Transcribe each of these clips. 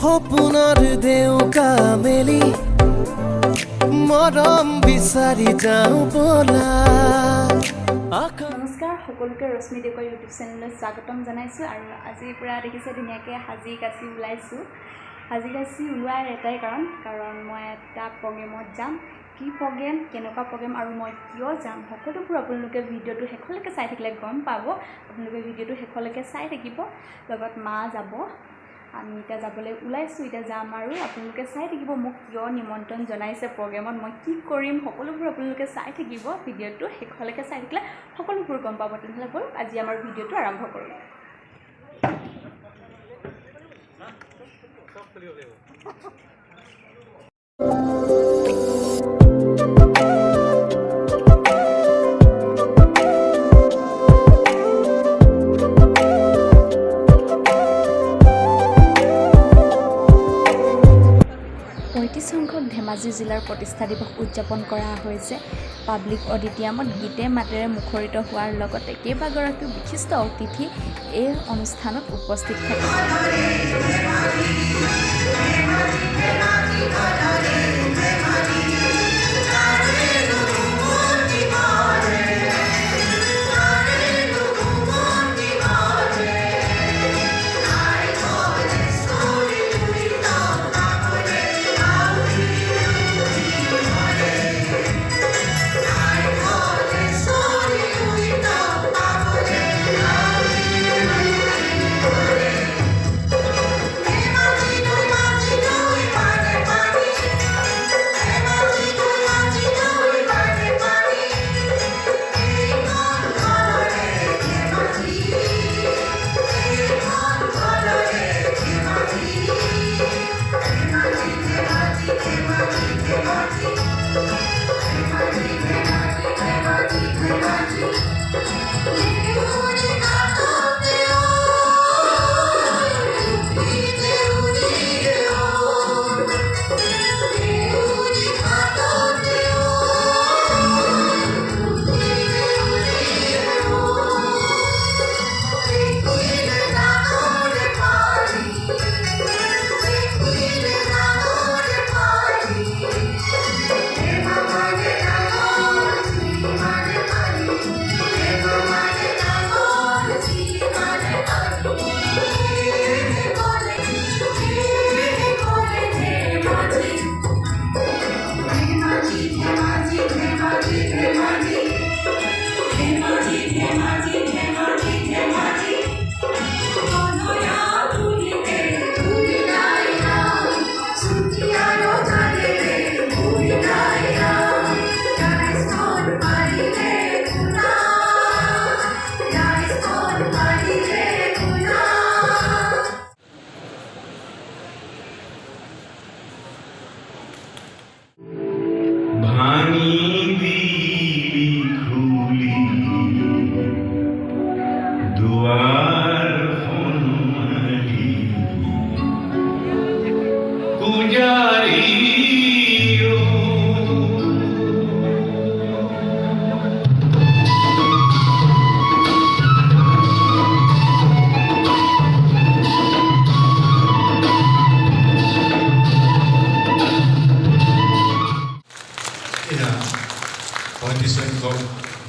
সপোনৰ দেউকা মেলি মৰম বিচাৰি যাওঁ বলা। নমস্কাৰ সকলোকে ৰশ্মি ডেকৰ ইউটিউব চেনেললৈ স্বাগতম জনাইছোঁ। আৰু আজিৰ পৰা দেখিছে ধুনীয়াকৈ সাজি কাচি ওলাইছোঁ। সাজি কাচি ওলোৱাৰ এটাই কাৰণ মই এটা প্ৰগ্ৰেমত যাম। কি প্ৰগ্ৰেম, কেনেকুৱা প্ৰগ্ৰেম আৰু মই কিয় যাম, সকলোবোৰ আপোনালোকে ভিডিঅ'টো শেষলৈকে চাই থাকিলে গম পাব। আপোনালোকে ভিডিঅ'টো শেষলৈকে চাই থাকিব, লগত মা যাব। আমি এতিয়া যাবলৈ ওলাইছোঁ, এতিয়া যাম আৰু আপোনালোকে চাই থাকিব মোক কিয় নিমন্ত্ৰণ জনাইছে প্ৰগ্ৰেমত, মই কি কৰিম, সকলোবোৰ আপোনালোকে চাই থাকিব। ভিডিঅ'টো শেষলৈকে চাই থাকিলে সকলোবোৰ গম পাব। তেনেহ'লে ব'লক আজি আমাৰ ভিডিঅ'টো আৰম্ভ কৰোঁ। সংখ্যক ধেমাজি জিলাৰ প্ৰতিষ্ঠা দিৱস উদযাপন কৰা হৈছে। পাব্লিক অডিটৰিয়ামত গীতে মাতেৰে মুখৰিত হোৱাৰ লগতে কেইবাগৰাকীও বিশিষ্ট অতিথি এই অনুষ্ঠানত উপস্থিত থাকে।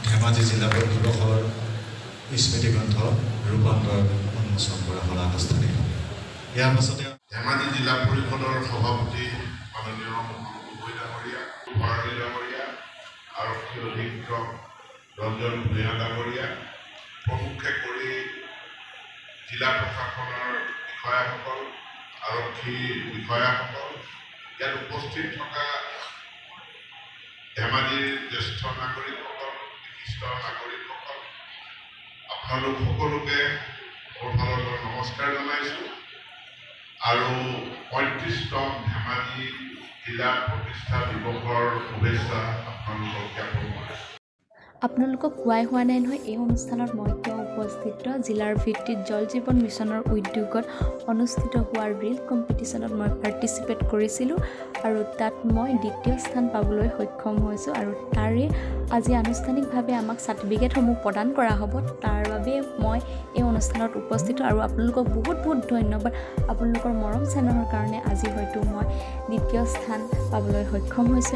ধেমাজি জিলা দিৱসৰ স্মৃতি গ্ৰন্থ ৰূপান্তৰ উন্মোচন কৰা হ'ল আনুষ্ঠানিক। ইয়াৰ পাছতে ধেমাজি জিলা পৰিষদৰ সভাপতি মাননীয় গগৈ ডাঙৰীয়া, ভৰালী ডাঙৰীয়া, আৰক্ষী অধীক্ষক ৰঞ্জন ভূঞা ডাঙৰীয়া প্ৰমুখে কৰি জিলা প্ৰশাসনৰ বিষয়াসকল, আৰক্ষী বিষয়াসকল, ইয়াত উপস্থিত থকা ধেমাজিৰ জ্যেষ্ঠ নাগৰিকসকল, বিশিষ্ট নাগৰিকসকল, আপোনালোক সকলোকে মোৰ ফালৰ পৰা নমস্কাৰ জনাইছোঁ আৰু ৩৫তম ধেমাজি জিলা প্ৰতিষ্ঠা দিৱসৰ শুভেচ্ছা আপোনালোকক জ্ঞাপন কৰিছোঁ। আপোনালোকক কোৱাই হোৱা নাই নহয়, এই অনুষ্ঠানত মই কিয় উপস্থিত। জিলাৰ ভিত্তিত জল জীৱন মিছনৰ উদ্যোগত অনুষ্ঠিত হোৱা ৰিল কম্পিটিশ্যনত মই পাৰ্টিচিপেট কৰিছিলোঁ আৰু তাত মই দ্বিতীয় স্থান পাবলৈ সক্ষম হৈছোঁ আৰু তাৰে আজি আনুষ্ঠানিকভাৱে আমাক চাৰ্টিফিকেটসমূহ প্ৰদান কৰা হ'ব। তাৰ বাবে মই এই অনুষ্ঠানত উপস্থিত আৰু আপোনালোকক বহুত বহুত ধন্যবাদ। আপোনালোকৰ মৰম চেনেহৰ কাৰণে আজি হয়তো মই দ্বিতীয় স্থান পাবলৈ সক্ষম হৈছোঁ।